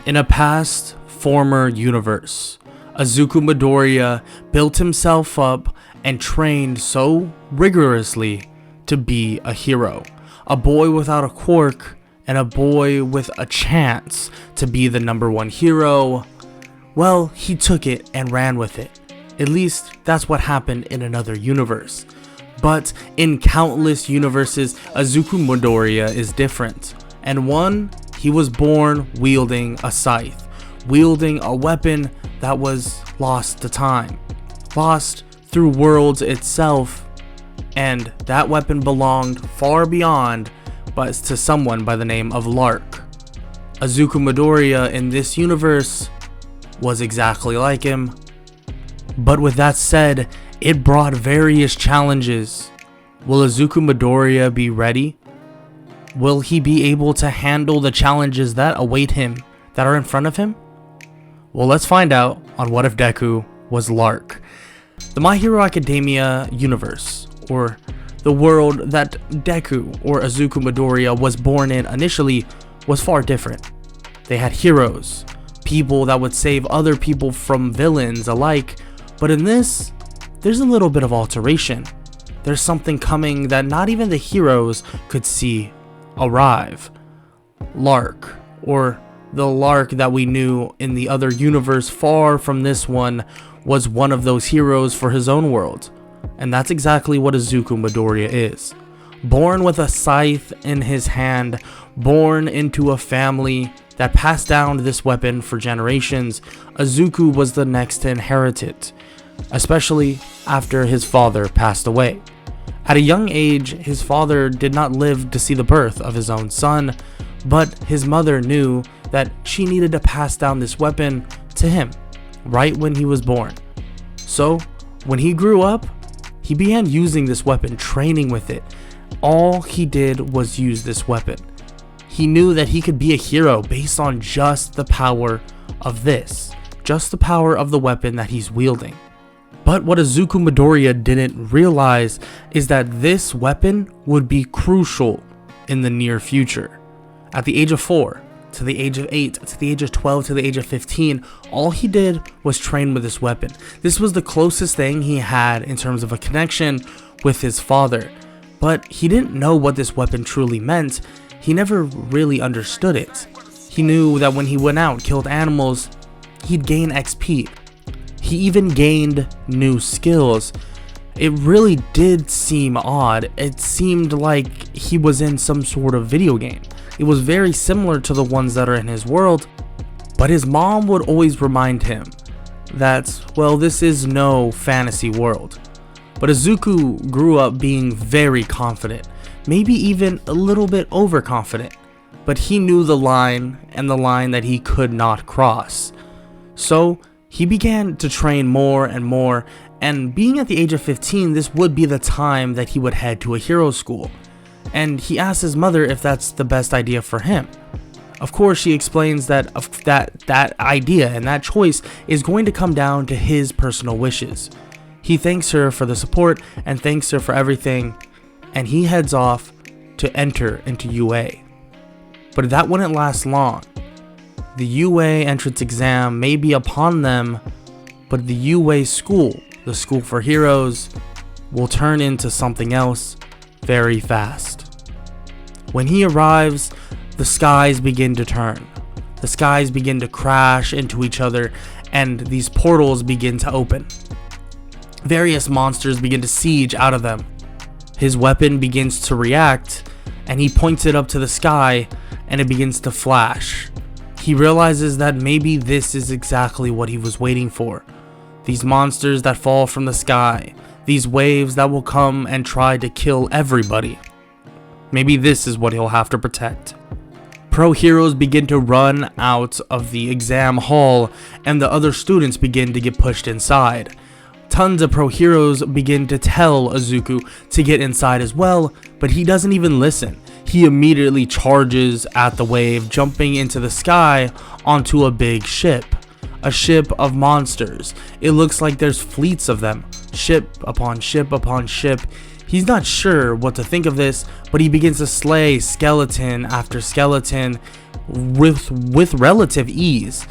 In a past, former universe, Izuku Midoriya built himself up and trained so rigorously to be a hero. A boy without a quirk and a boy with a chance to be the #1 hero. Well, he took it and ran with it. At least that's what happened in another universe. But in countless universes, Izuku Midoriya is different. And one, he was born wielding a scythe, wielding a weapon that was lost to time, lost through worlds itself, and that weapon belonged far beyond, but to someone by the name of Lark. Izuku Midoriya in this universe was exactly like him, but with that said, it brought various challenges. Will Izuku Midoriya be ready? Will he be able to handle the challenges that await him, that are in front of him? Well, let's find out on What If Deku Was Lark. The My Hero Academia universe, or the world that Deku or Izuku Midoriya was born in initially, was far different. They had heroes, people that would save other people from villains alike, but in this, there's a little bit of alteration. There's something coming that not even the heroes could see arrive. Lark, or the Lark that we knew in the other universe far from this one, was one of those heroes for his own world. And that's exactly what Izuku Midoriya is. Born with a scythe in his hand, born into a family that passed down this weapon for generations, Izuku was the next to inherit it, especially after his father passed away. At a young age, his father did not live to see the birth of his own son, but his mother knew that she needed to pass down this weapon to him right when he was born. So, when he grew up, he began using this weapon, training with it. All he did was use this weapon. He knew that he could be a hero based on just the power of this, just the power of the weapon that he's wielding. But what Izuku Midoriya didn't realize is that this weapon would be crucial in the near future. At the age of 4, to the age of 8, to the age of 12, to the age of 15, all he did was train with this weapon. This was the closest thing he had in terms of a connection with his father. But he didn't know what this weapon truly meant. He never really understood it. He knew that when he went out, killed animals, he'd gain XP. He even gained new skills. It really did seem odd. It seemed like he was in some sort of video game. It was very similar to the ones that are in his world, but his mom would always remind him that, well, this is no fantasy world. But Izuku grew up being very confident, maybe even a little bit overconfident, but he knew the line, and the line that he could not cross. So he began to train more and more, and being at the age of 15, this would be the time that he would head to a hero school. And he asks his mother if that's the best idea for him. Of course, she explains that that idea and that choice is going to come down to his personal wishes. He thanks her for the support and thanks her for everything, and he heads off to enter into UA. But that wouldn't last long. The UA entrance exam may be upon them, but the UA school, the School for Heroes, will turn into something else very fast. When he arrives, the skies begin to turn. The skies begin to crash into each other, and these portals begin to open. Various monsters begin to siege out of them. His weapon begins to react, and he points it up to the sky, and it begins to flash. He realizes that maybe this is exactly what he was waiting for. These monsters that fall from the sky, these waves that will come and try to kill everybody. Maybe this is what he'll have to protect. Pro heroes begin to run out of the exam hall, and the other students begin to get pushed inside. Tons of pro heroes begin to tell Izuku to get inside as well, but he doesn't even listen. He immediately charges at the wave, jumping into the sky onto a big ship. A ship of monsters. It looks like there's fleets of them, ship upon ship upon ship. He's not sure what to think of this, but he begins to slay skeleton after skeleton with relative ease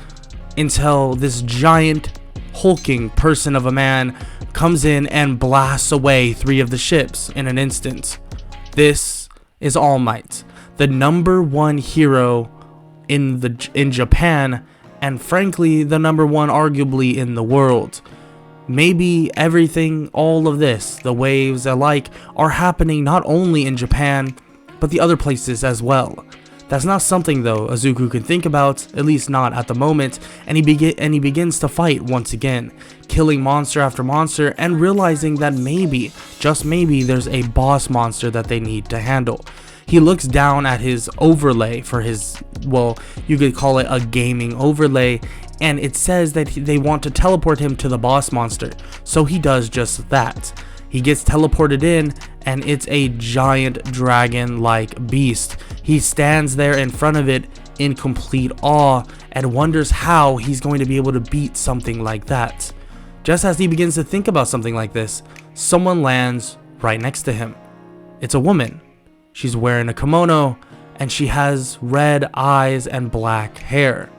until this giant hulking person of a man comes in and blasts away 3 of the ships in an instant. This is All Might, the #1 hero in Japan, and frankly the #1 arguably in the world. Maybe everything, all of this, the waves alike, are happening not only in Japan, but the other places as well. That's not something though Izuku can think about, at least not at the moment, and he begins to fight once again, killing monster after monster and realizing that maybe, just maybe, there's a boss monster that they need to handle. He looks down at his overlay for his, well, you could call it a gaming overlay, and it says that they want to teleport him to the boss monster, so he does just that. He gets teleported in, and it's a giant dragon-like beast. He stands there in front of it in complete awe and wonders how he's going to be able to beat something like that. Just as he begins to think about something like this, someone lands right next to him. It's a woman. She's wearing a kimono, and she has red eyes and black hair.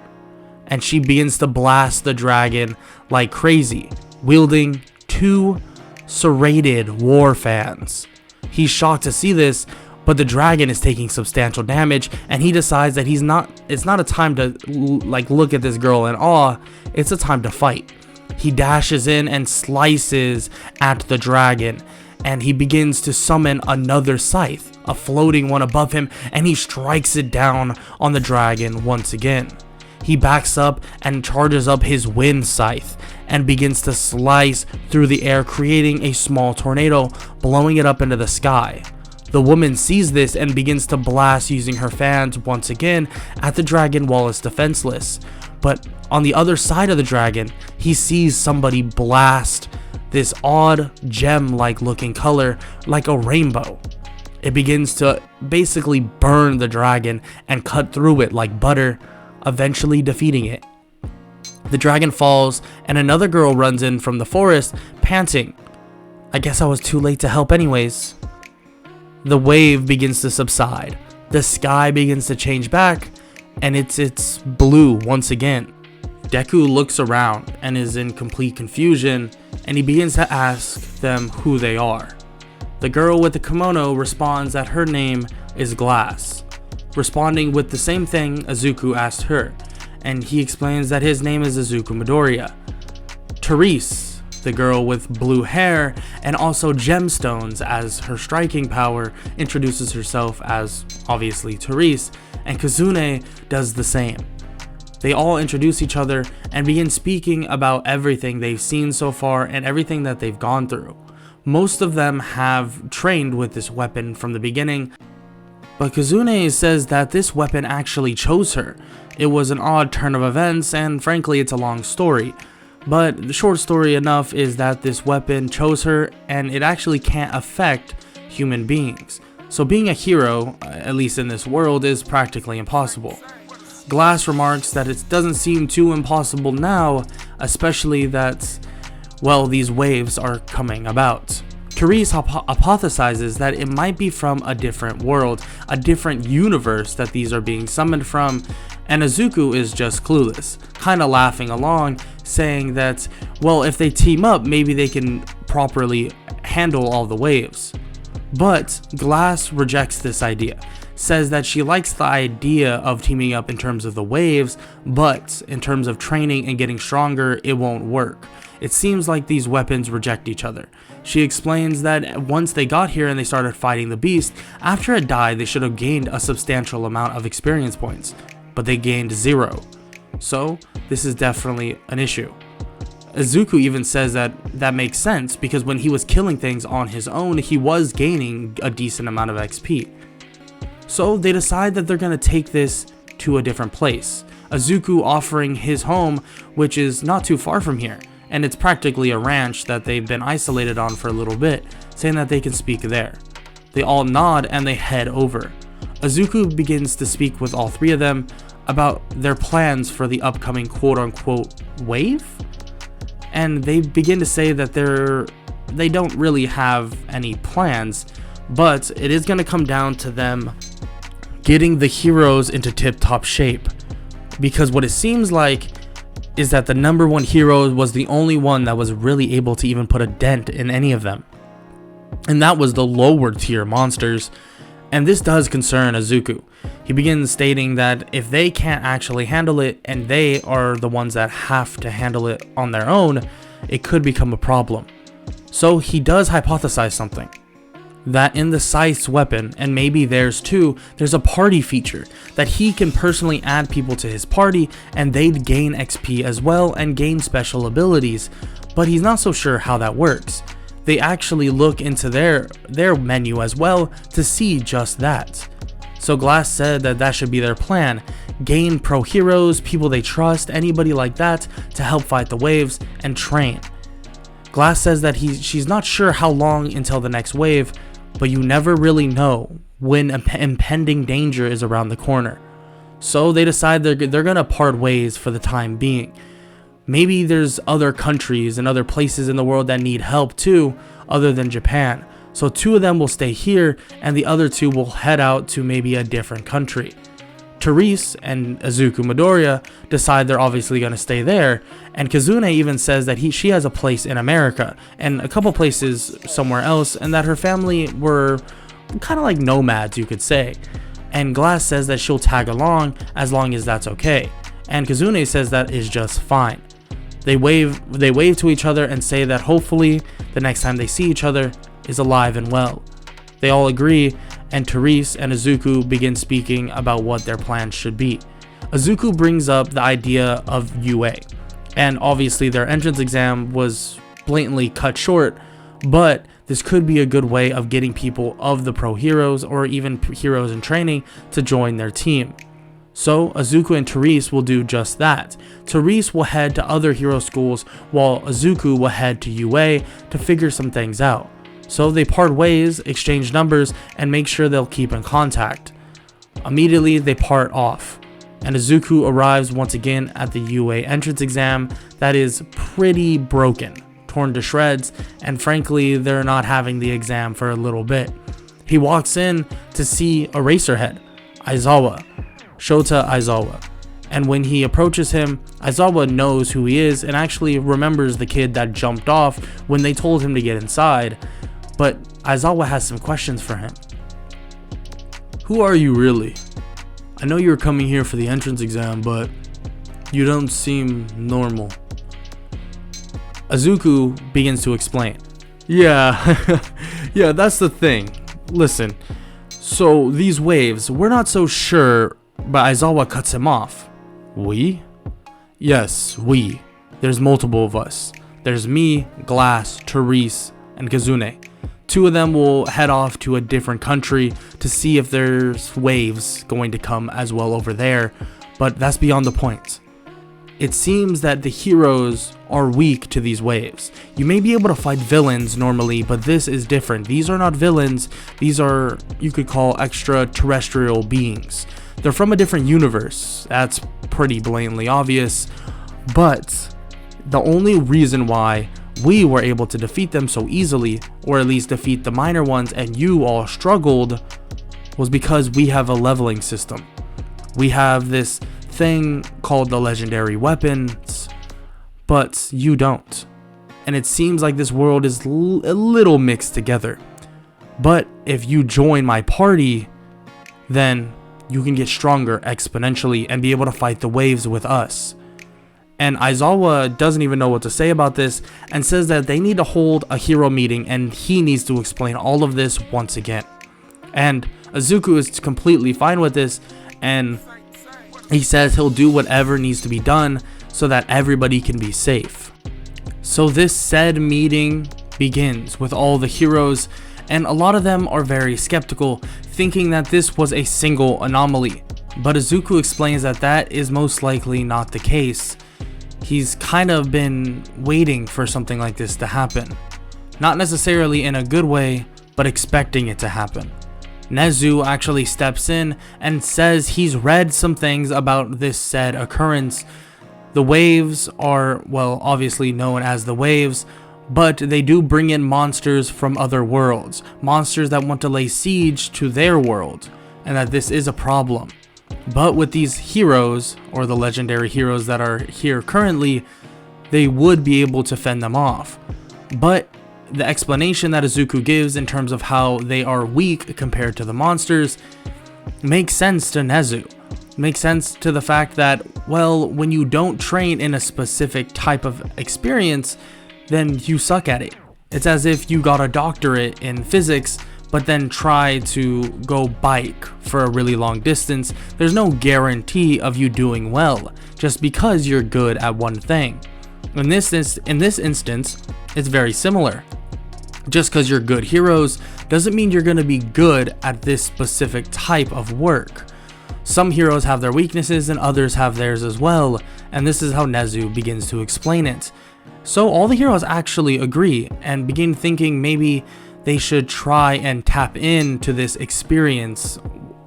And she begins to blast the dragon like crazy, wielding 2 serrated war fans. He's shocked to see this, but the dragon is taking substantial damage, and he decides that it's not a time to look at this girl in awe, it's a time to fight. He dashes in and slices at the dragon, and he begins to summon another scythe, a floating one above him, and he strikes it down on the dragon once again. He backs up and charges up his wind scythe and begins to slice through the air, creating a small tornado, blowing it up into the sky. The woman sees this and begins to blast using her fans once again at the dragon while it's defenseless. But on the other side of the dragon, he sees somebody blast this odd gem-like looking color like a rainbow. It begins to basically burn the dragon and cut through it like butter, eventually defeating it. The dragon falls, and another girl runs in from the forest, panting. I guess I was too late to help anyways. The wave begins to subside. The sky begins to change back, and it's blue once again. Deku looks around and is in complete confusion, and he begins to ask them who they are. The girl with the kimono responds that her name is Glass, responding with the same thing Izuku asked her, and he explains that his name is Izuku Midoriya. Therese, the girl with blue hair and also gemstones as her striking power, introduces herself as obviously Therese, and Kazune does the same. They all introduce each other and begin speaking about everything they've seen so far and everything that they've gone through. Most of them have trained with this weapon from the beginning, but Kazune says that this weapon actually chose her. It was an odd turn of events, and frankly it's a long story. But the short story enough is that this weapon chose her, and it actually can't affect human beings. So being a hero, at least in this world, is practically impossible. Glass remarks that it doesn't seem too impossible now, especially that, well, these waves are coming about. Therese hypothesizes that it might be from a different world, a different universe that these are being summoned from, and Izuku is just clueless, kinda laughing along, saying that, well, if they team up, maybe they can properly handle all the waves. But Glass rejects this idea, says that she likes the idea of teaming up in terms of the waves, but in terms of training and getting stronger, it won't work. It seems like these weapons reject each other. She explains that once they got here and they started fighting the beast, after it died they should have gained a substantial amount of experience points, but they gained 0. So this is definitely an issue. Izuku even says that that makes sense because when he was killing things on his own, he was gaining a decent amount of XP. So they decide that they're going to take this to a different place. Izuku offering his home, which is not too far from here, and it's practically a ranch that they've been isolated on for a little bit, saying that they can speak there. They all nod and they head over. Izuku begins to speak with all 3 of them about their plans for the upcoming quote-unquote wave, and they begin to say that they're they don't really have any plans, but it is going to come down to them getting the heroes into tip-top shape, because what it seems like is that the number one hero was the only one that was really able to even put a dent in any of them, and that was the lower tier monsters. And this does concern Izuku. He begins stating that if they can't actually handle it, and they are the ones that have to handle it on their own, it could become a problem. So he does hypothesize something, that in the Scythe's weapon, and maybe theirs too, there's a party feature that he can personally add people to his party and they'd gain XP as well and gain special abilities, but he's not so sure how that works. They actually look into their menu as well to see just that. So Glass said that that should be their plan. Gain pro heroes, people they trust, anybody like that to help fight the waves and train. Glass says that she's not sure how long until the next wave, but you never really know when impending danger is around the corner. So they decide they're gonna part ways for the time being. Maybe there's other countries and other places in the world that need help too, other than Japan. So two of them will stay here and the other two will head out to maybe a different country. Therese and Izuku Midoriya decide they're obviously going to stay there, and Kazune even says that she has a place in America and a couple places somewhere else, and that her family were kind of like nomads, you could say. And Glass says that she'll tag along as long as that's okay, and Kazune says that is just fine. They wave to each other and say that hopefully the next time they see each other is alive and well. They all agree, and Therese and Izuku begin speaking about what their plans should be. Izuku brings up the idea of UA, and obviously their entrance exam was blatantly cut short, but this could be a good way of getting people of the pro heroes or even heroes in training to join their team. So Izuku and Therese will do just that. Therese will head to other hero schools while Izuku will head to UA to figure some things out. So they part ways, exchange numbers, and make sure they'll keep in contact. Immediately they part off, and Izuku arrives once again at the UA entrance exam that is pretty broken, torn to shreds, and frankly they're not having the exam for a little bit. He walks in to see Eraserhead, Shota Aizawa, and when he approaches him, Aizawa knows who he is and actually remembers the kid that jumped off when they told him to get inside, but Aizawa has some questions for him. Who are you really? I know you're coming here for the entrance exam, but you don't seem normal. Izuku begins to explain. Yeah, yeah, that's the thing. Listen, so these waves, we're not so sure, but Aizawa cuts him off. We? Yes, we. There's multiple of us. There's me, Glass, Therese, and Kazune. Two of them will head off to a different country to see if there's waves going to come as well over there, but that's beyond the point. It seems that the heroes are weak to these waves. You may be able to fight villains normally, but this is different. These are not villains. These are, you could call, extraterrestrial beings. They're from a different universe. That's pretty blatantly obvious, but the only reason why we were able to defeat them so easily, or at least defeat the minor ones, and you all struggled, was because we have a leveling system. We have this thing called the legendary weapons, but you don't. And it seems like this world is a little mixed together. But if you join my party, then you can get stronger exponentially and be able to fight the waves with us. And Aizawa doesn't even know what to say about this and says that they need to hold a hero meeting and he needs to explain all of this once again. And Izuku is completely fine with this, and he says he'll do whatever needs to be done so that everybody can be safe. So this said meeting begins with all the heroes, and a lot of them are very skeptical, thinking that this was a single anomaly. But Izuku explains that that is most likely not the case. He's kind of been waiting for something like this to happen. Not necessarily in a good way, but expecting it to happen. Nezu actually steps in and says he's read some things about this said occurrence. The waves are, well, obviously known as the waves, but they do bring in monsters from other worlds, monsters that want to lay siege to their world, and that this is a problem. But with these heroes, or the legendary heroes that are here currently, they would be able to fend them off. But the explanation that Izuku gives in terms of how they are weak compared to the monsters makes sense to Nezu. Makes sense to the fact that, well, when you don't train in a specific type of experience, then you suck at it. It's as if you got a doctorate in physics, but then try to go bike for a really long distance. There's no guarantee of you doing well, just because you're good at one thing. In this instance, it's very similar. Just because you're good heroes doesn't mean you're going to be good at this specific type of work. Some heroes have their weaknesses and others have theirs as well, and this is how Nezu begins to explain it. So all the heroes actually agree and begin thinking maybe they should try and tap into this experience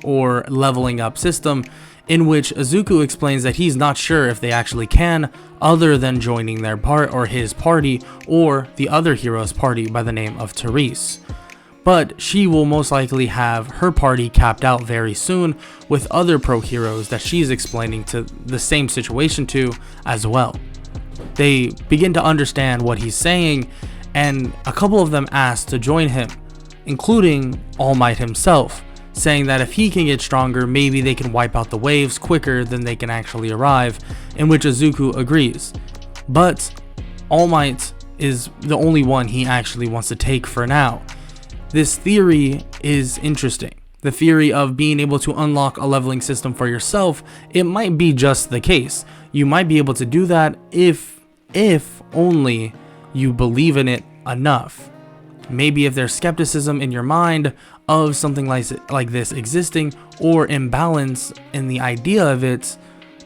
or leveling up system, in which Izuku explains that he's not sure if they actually can, other than joining their his party or the other hero's party by the name of Therese. But she will most likely have her party capped out very soon with other pro heroes that she's explaining to the same situation to as well. They begin to understand what he's saying, and a couple of them ask to join him, including All Might himself, saying that if he can get stronger, maybe they can wipe out the waves quicker than they can actually arrive, in which Izuku agrees. But All Might is the only one he actually wants to take for now. This theory is interesting. The theory of being able to unlock a leveling system for yourself, it might be just the case. You might be able to do that if only you believe in it enough. Maybe if there's skepticism in your mind of something like this existing, or imbalance in the idea of it,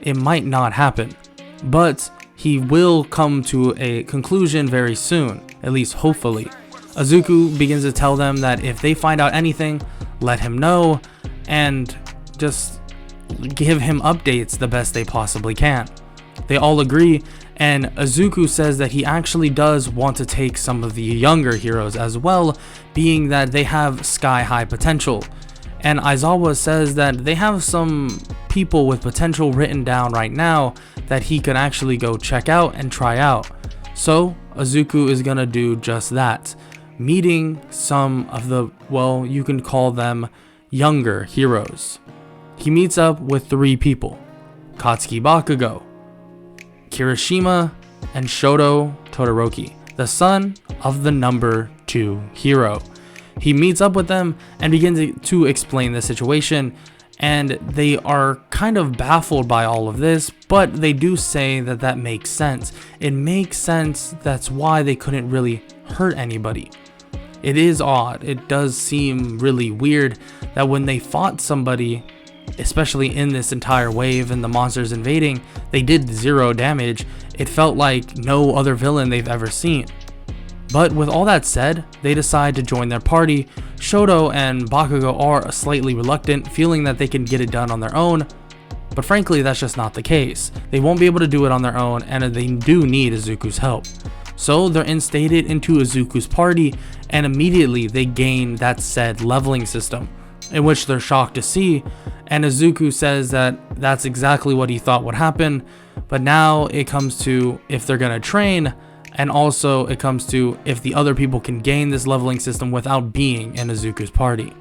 it might not happen. But he will come to a conclusion very soon, at least hopefully. Izuku begins to tell them that if they find out anything, let him know, and just give him updates the best they possibly can. They all agree, and Izuku says that he actually does want to take some of the younger heroes as well, being that they have sky-high potential. And Aizawa says that they have some people with potential written down right now that he could actually go check out and try out. So Izuku is gonna do just that, meeting some of the, well, you can call them younger heroes. He meets up with 3 people: Katsuki Bakugo, Kirishima, and Shoto Todoroki, the son of the number 2 hero. He meets up with them and begins to explain the situation, and they are kind of baffled by all of this, but they do say that that makes sense. It makes sense, that's why they couldn't really hurt anybody. It is odd, it does seem really weird that when they fought somebody, especially in this entire wave and the monsters invading, they did 0 damage. It felt like no other villain they've ever seen. But with all that said, they decide to join their party. Shoto and Bakugo are slightly reluctant, feeling that they can get it done on their own, but frankly that's just not the case. They won't be able to do it on their own, and they do need Izuku's help. So they're instated into Izuku's party, and immediately they gain that said leveling system, in which they're shocked to see, and Izuku says that that's exactly what he thought would happen, but now it comes to if they're gonna train, and also it comes to if the other people can gain this leveling system without being in Izuku's party.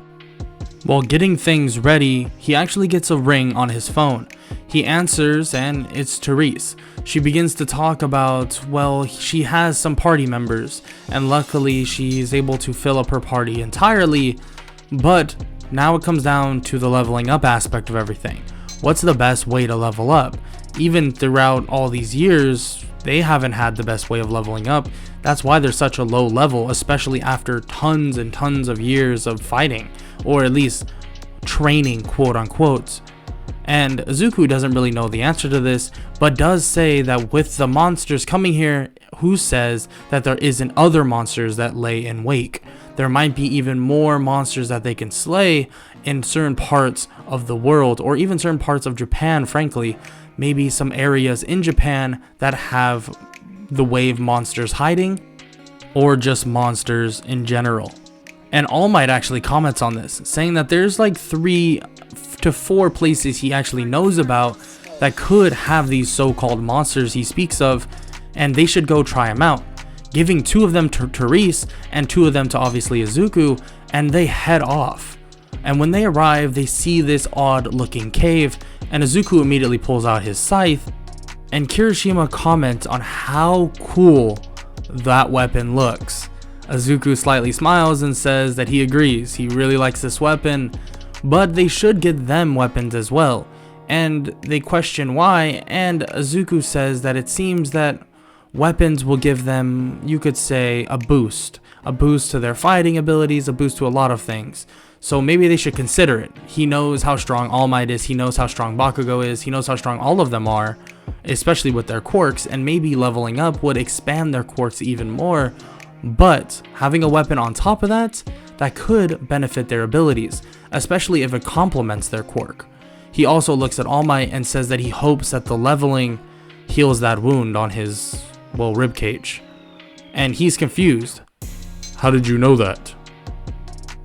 While getting things ready, he actually gets a ring on his phone. He answers, and it's Therese. She begins to talk about, well, she has some party members, and luckily she's able to fill up her party entirely, but now it comes down to the leveling up aspect of everything. What's the best way to level up? Even throughout all these years, they haven't had the best way of leveling up. That's why they're such a low level, especially after tons and tons of years of fighting, or at least training, quote unquote. And Izuku doesn't really know the answer to this, but does say that with the monsters coming here, who says that there isn't other monsters that lay in wake? There might be even more monsters that they can slay in certain parts of the world, or even certain parts of Japan, frankly. Maybe some areas in Japan that have the wave monsters hiding. or just monsters in general. And All Might actually comments on this, saying that there's like 3 to 4 places he actually knows about that could have these so-called monsters he speaks of, and they should go try them out, giving 2 of them to Therese and 2 of them to obviously Izuku, and they head off. And when they arrive, they see this odd looking cave, and Izuku immediately pulls out his scythe, and Kirishima comments on how cool that weapon looks. Izuku slightly smiles and says that he agrees, he really likes this weapon, but they should get them weapons as well. And they question why, and Izuku says that it seems that weapons will give them, you could say, a boost to their fighting abilities, a boost to a lot of things. So maybe they should consider it. He knows how strong All Might is, he knows how strong Bakugo is, he knows how strong all of them are, especially with their quirks, and maybe leveling up would expand their quirks even more. But having a weapon on top of that could benefit their abilities, especially if it complements their quirk. He also looks at All Might and says that he hopes that the leveling heals that wound on his, well, ribcage. And he's confused. How did you know that?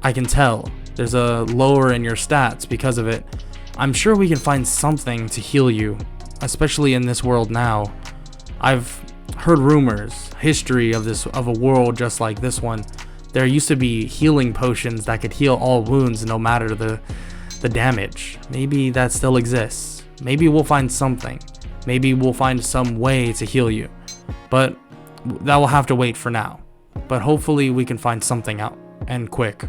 I can tell. There's a lower in your stats because of it. I'm sure we can find something to heal you, especially in this world now. I've heard rumors, history of a world just like this one. There used to be healing potions that could heal all wounds no matter the damage. Maybe that still exists. Maybe we'll find something. Maybe we'll find some way to heal you. But that will have to wait for now. But hopefully we can find something out, and quick.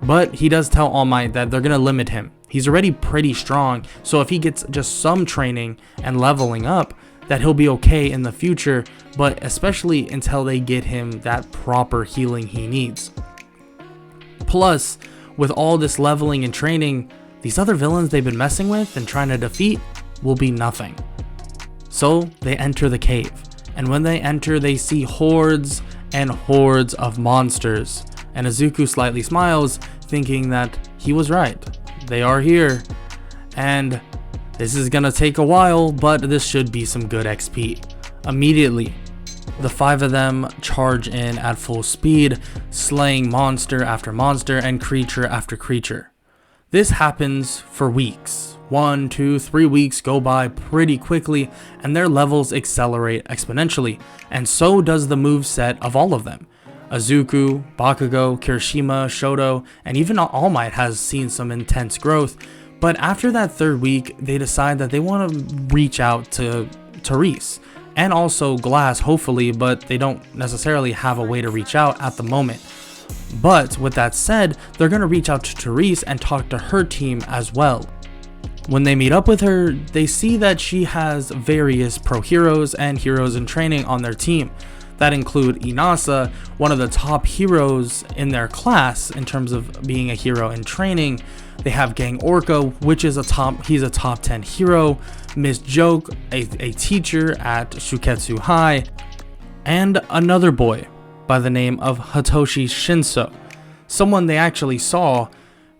But he does tell All Might that they're going to limit him. He's already pretty strong, so if he gets just some training and leveling up, that he'll be okay in the future, but especially until they get him that proper healing he needs. Plus, with all this leveling and training, these other villains they've been messing with and trying to defeat will be nothing. So they enter the cave, and when they enter, they see hordes and hordes of monsters. And Izuku slightly smiles, thinking that he was right. They are here, and this is gonna take a while, but this should be some good XP. Immediately, the 5 of them charge in at full speed, slaying monster after monster and creature after creature. This happens for weeks. 1, 2, 3 weeks go by pretty quickly, and their levels accelerate exponentially, and so does the moveset of all of them. Izuku, Bakugo, Kirishima, Shoto, and even All Might has seen some intense growth, but after that 3rd week, they decide that they want to reach out to Therese, and also Glass hopefully, but they don't necessarily have a way to reach out at the moment. But with that said, they're going to reach out to Therese and talk to her team as well. When they meet up with her, they see that she has various pro heroes and heroes in training on their team. That include Inasa, one of the top heroes in their class in terms of being a hero in training. They have Gang Orca, which is he's a top 10 hero, Miss Joke, a teacher at Shuketsu High, and another boy by the name of Hitoshi Shinso, someone they actually saw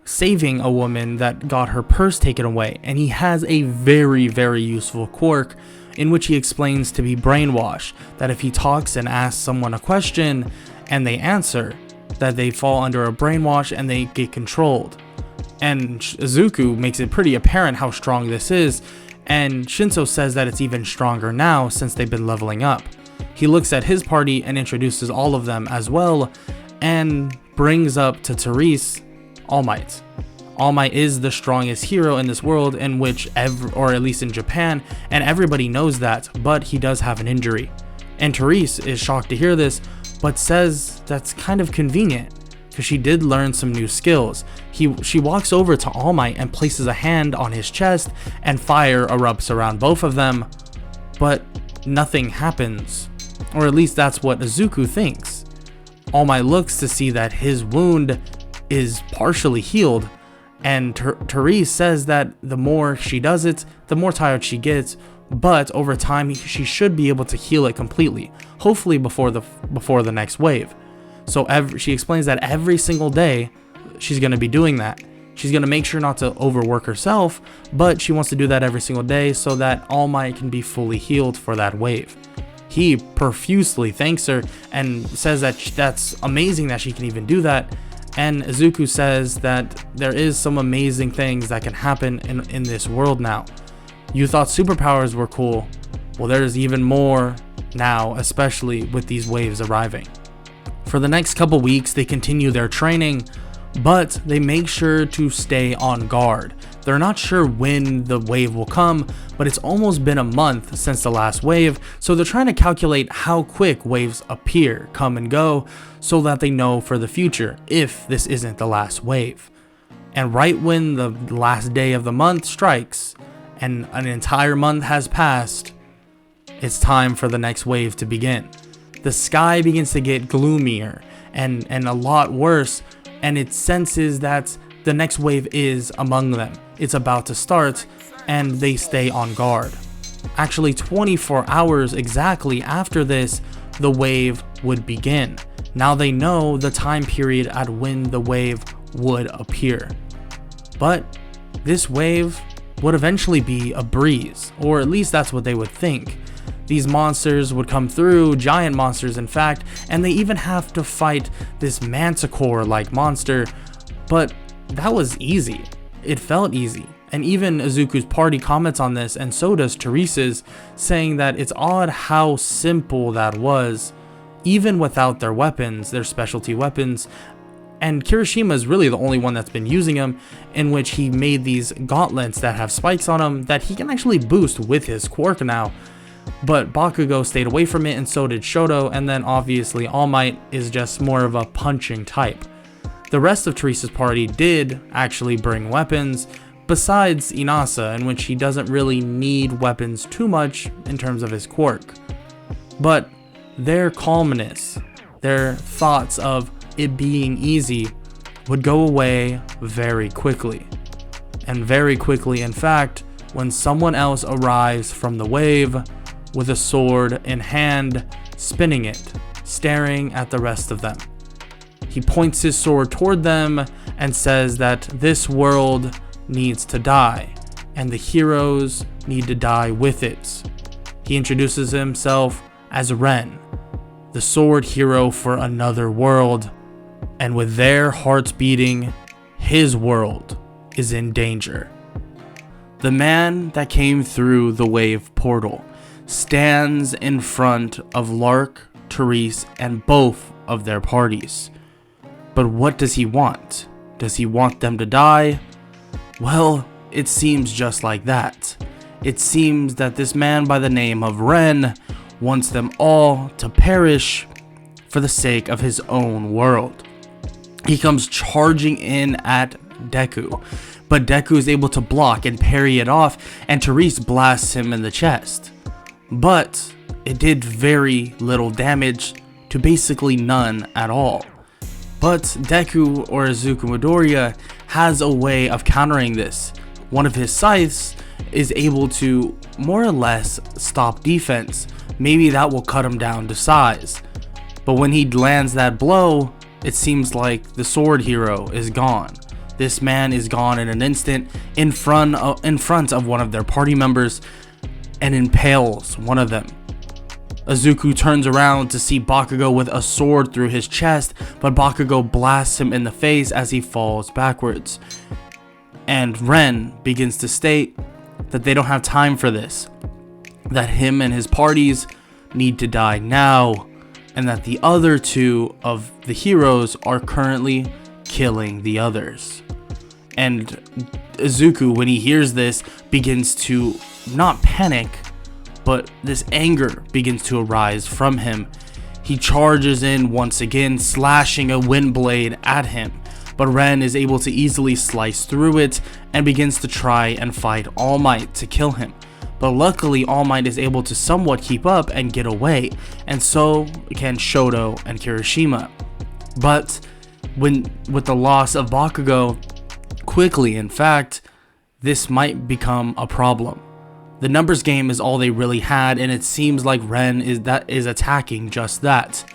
saving a woman that got her purse taken away, and he has a very, very useful quirk in which he explains to be brainwashed, that if he talks and asks someone a question and they answer, that they fall under a brainwash and they get controlled. And Izuku makes it pretty apparent how strong this is, and Shinso says that it's even stronger now since they've been leveling up. He looks at his party and introduces all of them as well, and brings up to Therese All Might. All Might is the strongest hero in this world, in which or at least in Japan, and everybody knows that, but he does have an injury. And Therese is shocked to hear this, but says that's kind of convenient, because she did learn some new skills. She walks over to All Might and places a hand on his chest, and fire erupts around both of them, but nothing happens. Or at least that's what Izuku thinks. All Might looks to see that his wound is partially healed, and Therese says that the more she does it, the more tired she gets, but over time she should be able to heal it completely, hopefully before the next wave. So she explains that every single day she's going to be doing that. She's going to make sure not to overwork herself, but she wants to do that every single day so that All Might can be fully healed for that wave. He profusely thanks her and says that that's amazing that she can even do that. And Izuku says that there is some amazing things that can happen in this world now. You thought superpowers were cool. Well, there's even more now, especially with these waves arriving. For the next couple weeks, they continue their training, but they make sure to stay on guard. They're not sure when the wave will come, but it's almost been a month since the last wave, so they're trying to calculate how quick waves appear, come and go, so that they know for the future if this isn't the last wave. And right when the last day of the month strikes, and an entire month has passed, it's time for the next wave to begin. The sky begins to get gloomier and a lot worse, and it senses that the next wave is among them. It's about to start, and they stay on guard. Actually, 24 hours exactly after this, the wave would begin. Now they know the time period at when the wave would appear. But this wave would eventually be a breeze, or at least that's what they would think. These monsters would come through, giant monsters in fact, and they even have to fight this manticore-like monster, but that was easy. It felt easy. And even Izuku's party comments on this, and so does Teresa's, saying that it's odd how simple that was, even without their weapons, their specialty weapons. And Kirishima is really the only one that's been using them, in which he made these gauntlets that have spikes on them that he can actually boost with his quirk now. But Bakugo stayed away from it, and so did Shoto, and then obviously All Might is just more of a punching type. The rest of Teresa's party did actually bring weapons, besides Inasa, in which he doesn't really need weapons too much in terms of his quirk. But their calmness, their thoughts of it being easy, would go away very quickly. And very quickly, in fact, when someone else arrives from the wave with a sword in hand, spinning it, staring at the rest of them. He points his sword toward them and says that this world needs to die, and the heroes need to die with it. He introduces himself as Ren, the sword hero for another world, and with their hearts beating, his world is in danger. The man that came through the wave portal stands in front of Lark, Therese, and both of their parties. But what does he want? Does he want them to die? Well, it seems just like that. It seems that this man by the name of Ren wants them all to perish for the sake of his own world. He comes charging in at Deku, but Deku is able to block and parry it off, and Therese blasts him in the chest. But it did very little damage to basically none at all. But Deku, or Izuku Midoriya, has a way of countering this. One of his scythes is able to more or less stop defense. Maybe that will cut him down to size. But when he lands that blow, it seems like the sword hero is gone. This man is gone in an instant in front of one of their party members and impales one of them. Izuku turns around to see Bakugo with a sword through his chest, but Bakugo blasts him in the face as he falls backwards. And Ren begins to state that they don't have time for this, that him and his parties need to die now, and that the other two of the heroes are currently killing the others. And Izuku, when he hears this, begins to not panic, but this anger begins to arise from him. He charges in once again, slashing a wind blade at him, but Ren is able to easily slice through it and begins to try and fight All Might to kill him. But luckily All Might is able to somewhat keep up and get away, and so can Shoto and Kirishima. But with the loss of Bakugo, quickly in fact, this might become a problem. The numbers game is all they really had, and it seems like Ren is attacking just that.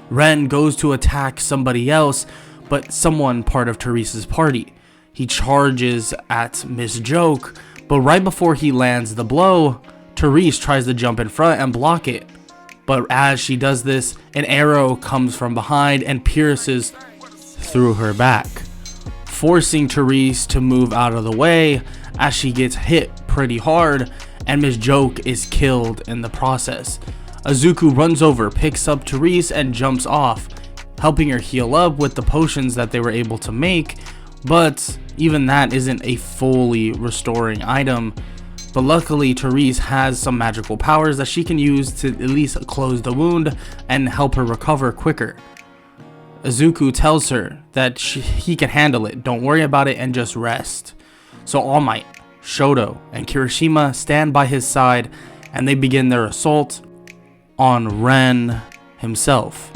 Ren goes to attack somebody else, but someone part of Teresa's party. He charges at Miss Joke, but right before he lands the blow, Therese tries to jump in front and block it. But as she does this, an arrow comes from behind and pierces through her back, forcing Therese to move out of the way as she gets hit pretty hard, and Miss Joke is killed in the process. Izuku runs over, picks up Therese, and jumps off, helping her heal up with the potions that they were able to make, but even that isn't a fully restoring item. But luckily, Therese has some magical powers that she can use to at least close the wound and help her recover quicker. Izuku tells her that he can handle it, don't worry about it, and just rest. So All Might, Shoto, and Kirishima stand by his side, and they begin their assault on Ren himself.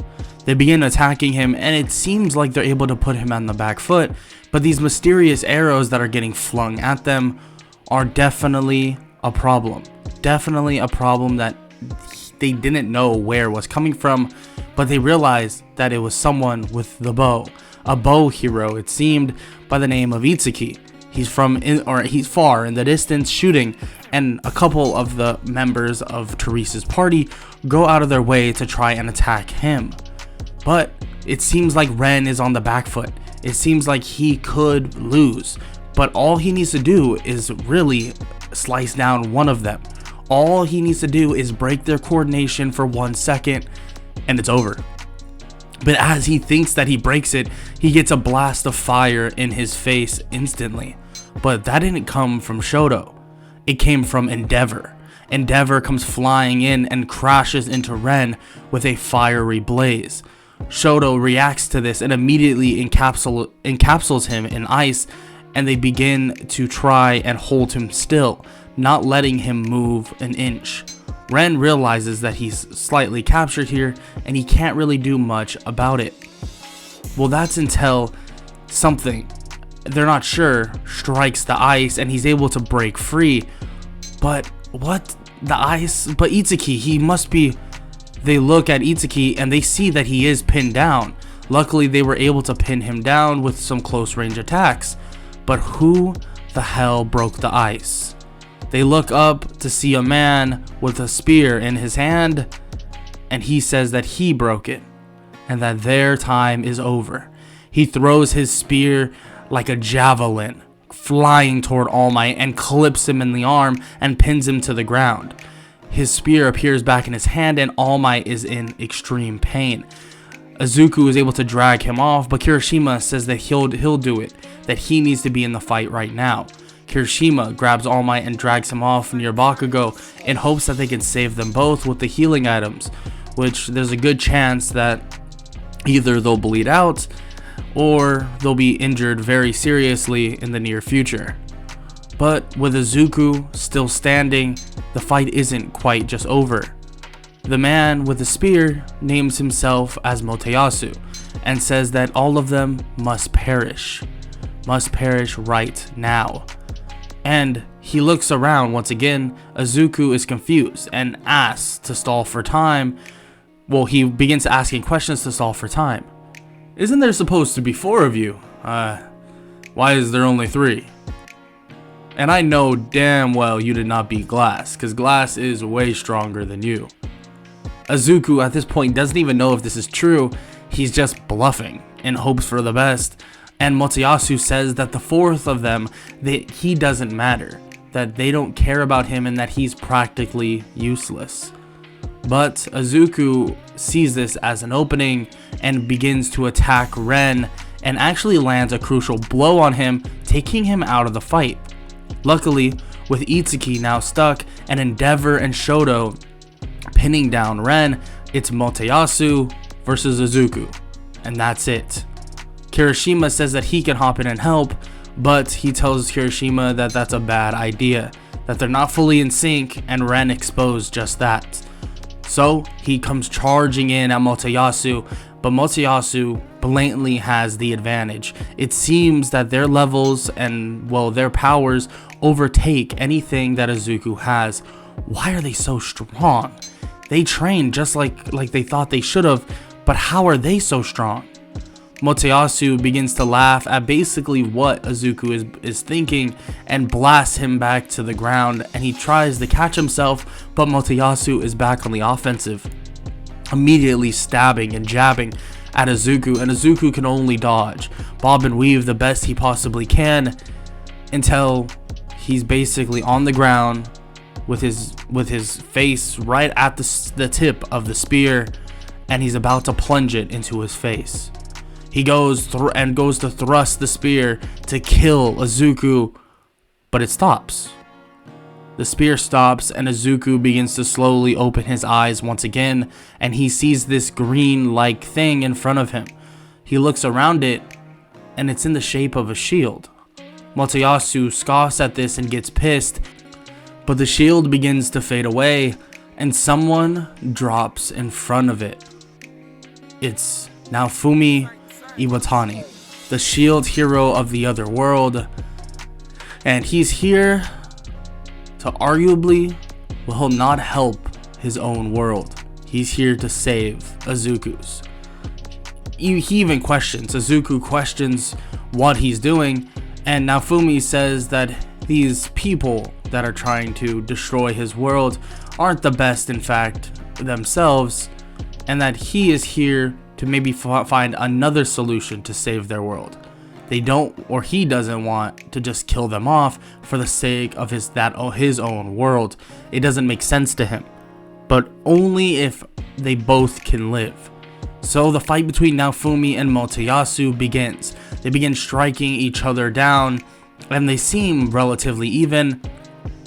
They begin attacking him, and it seems like they're able to put him on the back foot, but these mysterious arrows that are getting flung at them are definitely a problem. Definitely a problem that they didn't know where it was coming from, but they realized that it was someone with the bow. A bow hero, it seemed, by the name of Itsuki. He's far in the distance shooting, and a couple of the members of Therese's party go out of their way to try and attack him. But it seems like Ren is on the back foot. It seems like he could lose, but all he needs to do is really slice down one of them. All he needs to do is break their coordination for 1 second, and it's over. But as he thinks that he breaks it, he gets a blast of fire in his face instantly. But that didn't come from Shoto. It came from Endeavor. Endeavor comes flying in and crashes into Ren with a fiery blaze. Shoto reacts to this and immediately encapsulates him in ice, and they begin to try and hold him still, not letting him move an inch. Ren realizes that he's slightly captured here and he can't really do much about it. Well, that's until something, they're not sure, strikes the ice and he's able to break free. But what? The ice? But Itsuki, he must be... They look at Itsuki and they see that he is pinned down. Luckily, they were able to pin him down with some close range attacks. But who the hell broke the ice? They look up to see a man with a spear in his hand, and he says that he broke it and that their time is over. He throws his spear like a javelin, flying toward All Might, and clips him in the arm and pins him to the ground. His spear appears back in his hand, and All Might is in extreme pain. Izuku is able to drag him off, but Kirishima says that he'll do it, that he needs to be in the fight right now. Kirishima grabs All Might and drags him off near Bakugo in hopes that they can save them both with the healing items, which there's a good chance that either they'll bleed out or they'll be injured very seriously in the near future. But with Izuku still standing, the fight isn't quite just over. The man with the spear names himself as Motoyasu and says that all of them must perish right now. And he looks around once again. Izuku is confused and asks to stall for time. Well, he begins asking questions to stall for time. Isn't there supposed to be 4 of you? Why is there only 3? And I know damn well you did not beat Glass, because Glass is way stronger than you. Izuku at this point doesn't even know if this is true. He's just bluffing in hopes for the best. And Motoyasu says that the 4th of them, that he doesn't matter, that they don't care about him, and that he's practically useless. But Izuku sees this as an opening and begins to attack Ren and actually lands a crucial blow on him, taking him out of the fight. Luckily, with Itsuki now stuck and Endeavor and Shoto pinning down Ren, it's Motoyasu versus Izuku, and that's it. Kirishima says that he can hop in and help, but he tells Kirishima that that's a bad idea, that they're not fully in sync, and Ren exposed just that. So he comes charging in at Motoyasu, but Motoyasu blatantly has the advantage. It seems that their levels and, well, their powers overtake anything that Izuku has. Why are they so strong? They trained just like they thought they should have, but how are they so strong? Motoyasu begins to laugh at basically what Izuku is thinking and blasts him back to the ground, and he tries to catch himself, but Motoyasu is back on the offensive. immediately stabbing and jabbing at Izuku, and Izuku can only dodge, bob and weave the best he possibly can, until he's basically on the ground with his face right at the tip of the spear, and he's about to plunge it into his face. He goes to thrust the spear to kill Izuku, but it stops. The spear stops, and Izuku begins to slowly open his eyes once again, and he sees this green-like thing in front of him. He looks around it, and it's in the shape of a shield. Motoyasu scoffs at this and gets pissed, but the shield begins to fade away, and someone drops in front of it. It's Naofumi Iwatani, the shield hero of the other world, and he's here to arguably, will not help his own world. He's here to save Izuku's. He even questions, Izuku questions what he's doing, and Naofumi says that these people that are trying to destroy his world aren't the best, in fact, themselves, and that he is here to maybe find another solution to save their world. They don't, or he doesn't want to just kill them off for the sake of his own world. It doesn't make sense to him, but only if they both can live. So the fight between Naofumi and Motoyasu begins. They begin striking each other down, and they seem relatively even,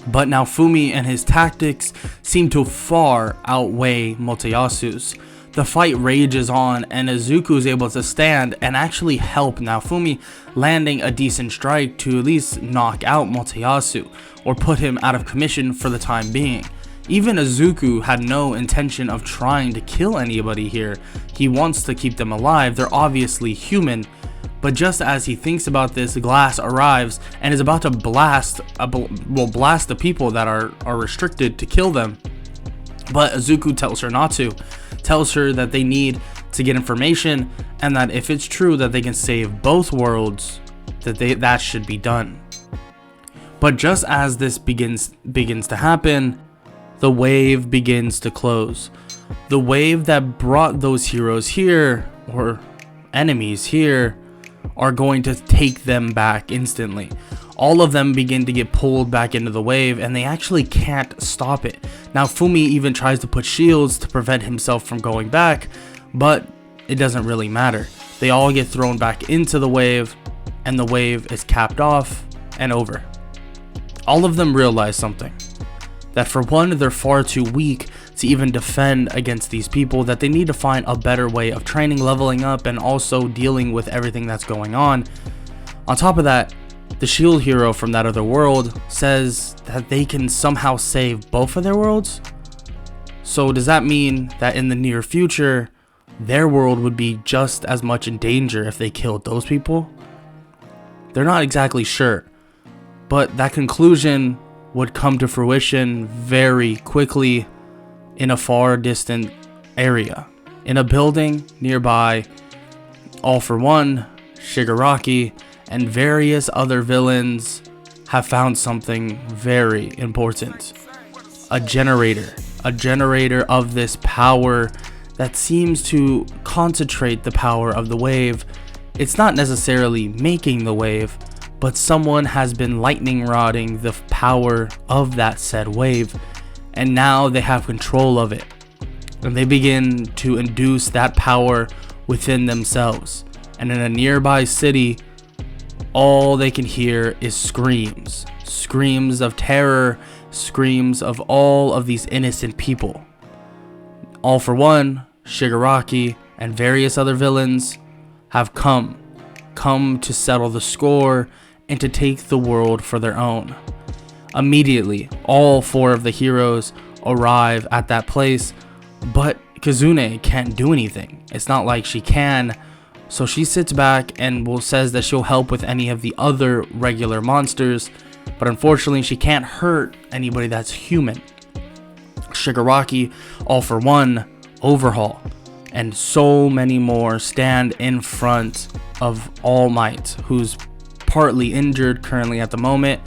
but Naofumi and his tactics seem to far outweigh Motoyasu's. The fight rages on, and Izuku is able to stand and actually help Naofumi, landing a decent strike to at least knock out Motoyasu, or put him out of commission for the time being. Even Izuku had no intention of trying to kill anybody here. He wants to keep them alive. They're obviously human. But just as he thinks about this, Glass arrives and is about to blast the people that are restricted to kill them. But Izuku tells her not to. Tells her that they need to get information, and that if it's true that they can save both worlds, that should be done. But just as this begins to happen, the wave begins to close. The wave that brought those heroes here, or enemies here, are going to take them back instantly. All of them begin to get pulled back into the wave, and they actually can't stop it. Now Fumi even tries to put shields to prevent himself from going back, but it doesn't really matter. They all get thrown back into the wave, and the wave is capped off and over. All of them realize something. That for one, they're far too weak to even defend against these people, that they need to find a better way of training, leveling up, and also dealing with everything that's going on. On top of that, the shield hero from that other world says that they can somehow save both of their worlds. So does that mean that in the near future, their world would be just as much in danger if they killed those people? They're not exactly sure, but that conclusion would come to fruition very quickly in a far distant area. In a building nearby, All For One, Shigaraki, and various other villains have found something very important. A generator of this power that seems to concentrate the power of the wave. It's not necessarily making the wave, but someone has been lightning rodding the power of that said wave, and now they have control of it. And they begin to induce that power within themselves. And in a nearby city, all they can hear is screams. Screams of terror, screams of all of these innocent people. All For One, Shigaraki, and various other villains have come to settle the score and to take the world for their own. Immediately, all four of the heroes arrive at that place, but Kazune can't do anything. It's not like she can, so she sits back and says that she'll help with any of the other regular monsters, but unfortunately she can't hurt anybody that's human. Shigaraki, All For One, Overhaul, and so many more stand in front of All Might, who's partly injured currently at the moment,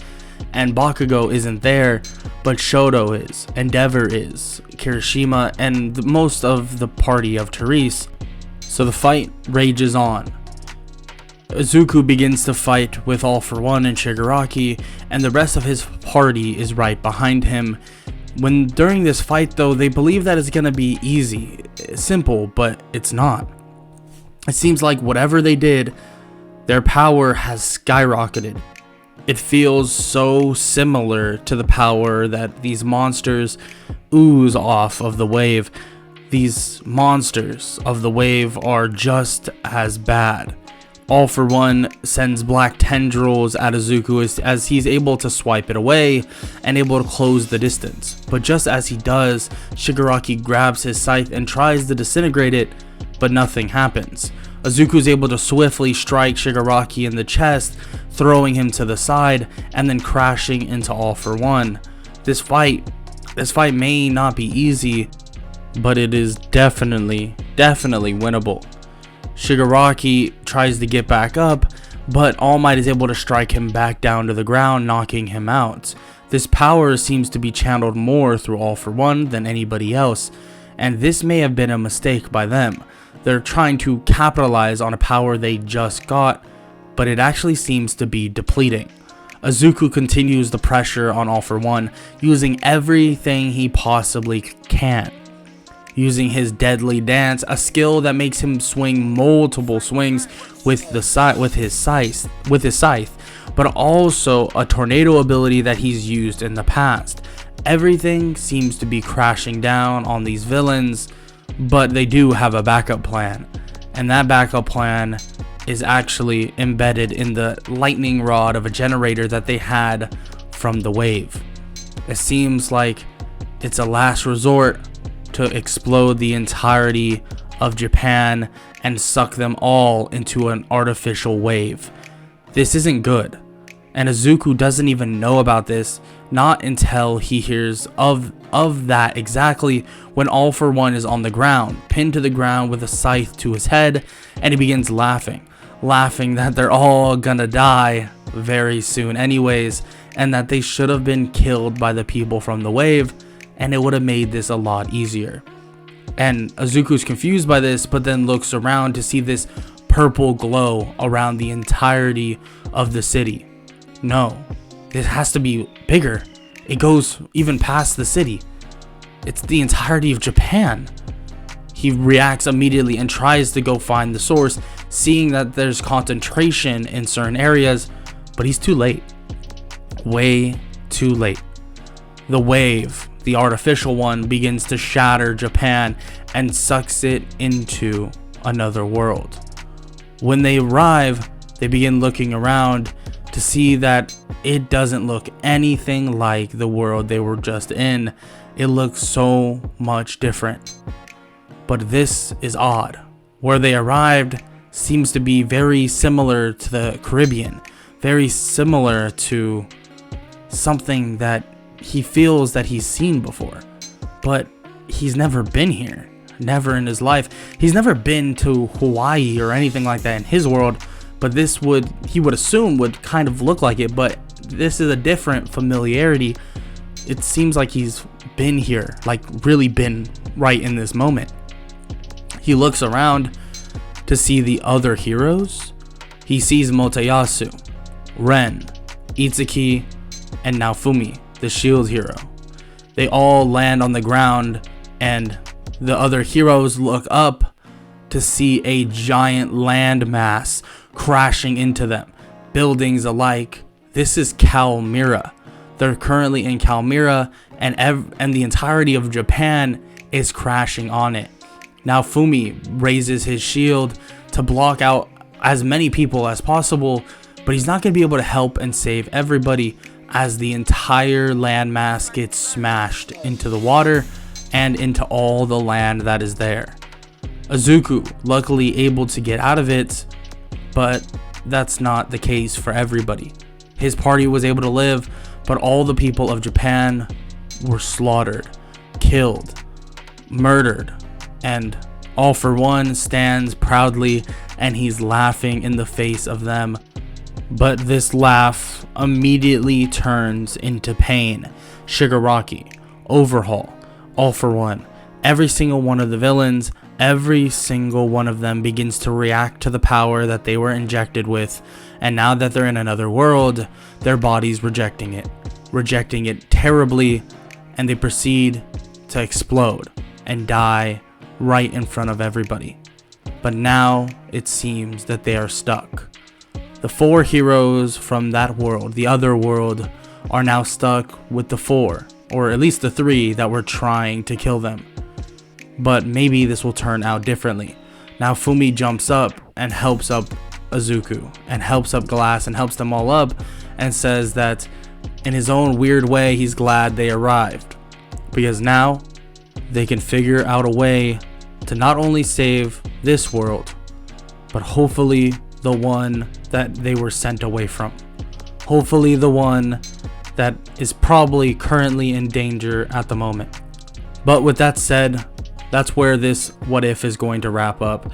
and Bakugo isn't there, but Shoto is, Endeavor is, Kirishima, and most of the party of Therese. So the fight rages on. Izuku begins to fight with All For One and Shigaraki, and the rest of his party is right behind him. When during this fight though, they believe that it's gonna be easy, simple, but it's not. It seems like whatever they did, their power has skyrocketed. It feels so similar to the power that these monsters ooze off of the wave. These monsters of the wave are just as bad. All For One sends black tendrils at Izuku as he's able to swipe it away and able to close the distance. But just as he does, Shigaraki grabs his scythe and tries to disintegrate it, but nothing happens. Izuku is able to swiftly strike Shigaraki in the chest, throwing him to the side and then crashing into All For One. This fight may not be easy, but it is definitely winnable. Shigaraki tries to get back up, but All Might is able to strike him back down to the ground, knocking him out. This power seems to be channeled more through All For One than anybody else, and this may have been a mistake by them. They're trying to capitalize on a power they just got, but it actually seems to be depleting. Izuku continues the pressure on All For One, using everything he possibly can. Using his deadly dance, a skill that makes him swing multiple swings with his scythe, but also a tornado ability that he's used in the past. Everything seems to be crashing down on these villains, but they do have a backup plan, and that backup plan is actually embedded in the lightning rod of a generator that they had from the wave. It seems like it's a last resort to explode the entirety of Japan and suck them all into an artificial wave. This isn't good, and Izuku doesn't even know about this, not until he hears of that exactly when All For One is on the ground, pinned to the ground with a scythe to his head, and he begins laughing that they're all gonna die very soon anyways, and that they should have been killed by the people from the wave, and it would have made this a lot easier. And Izuku's confused by this, but then looks around to see this purple glow around the entirety of the city. No, it has to be bigger. It goes even past the city. It's the entirety of Japan. He reacts immediately and tries to go find the source, seeing that there's concentration in certain areas, but he's too late. Way too late. The wave, the artificial one, begins to shatter Japan and sucks it into another world. When they arrive, they begin looking around to see that it doesn't look anything like the world they were just in. It looks so much different. But this is odd. Where they arrived seems to be very similar to the Caribbean, very similar to something that he feels that he's seen before, but he's never been here, never in his life. He's never been to Hawaii or anything like that in his world, but he would assume would kind of look like it, but this is a different familiarity. It seems like he's been here, like really been right in this moment. He looks around to see the other heroes. He sees Motoyasu, Ren, Itsuki, and Naofumi, the shield hero. They all land on the ground, and the other heroes look up to see a giant landmass crashing into them, buildings alike. This is Calmira. They're currently in Calmira, and the entirety of Japan is crashing on it. Now Fumi raises his shield to block out as many people as possible, but he's not going to be able to help and save everybody as the entire landmass gets smashed into the water and into all the land that is there. Izuku luckily able to get out of it, but that's not the case for everybody. His party was able to live, but all the people of Japan were slaughtered, killed, murdered, and All For One stands proudly and he's laughing in the face of them. But this laugh immediately turns into pain. Shigaraki, Overhaul, All For One, every single one of the villains, every single one of them begins to react to the power that they were injected with, and now that they're in another world, their body's rejecting it terribly, and they proceed to explode and die right in front of everybody. But now it seems that they are stuck. The 4 heroes from that world, the other world, are now stuck with the 4, or at least the 3 that were trying to kill them. But maybe this will turn out differently. Now Fumi jumps up and helps up Izuku, and helps up Glass, and helps them all up, and says that in his own weird way he's glad they arrived, because now they can figure out a way to not only save this world, but hopefully the one that they were sent away from. Hopefully the one that is probably currently in danger at the moment. But with that said, that's where this what if is going to wrap up.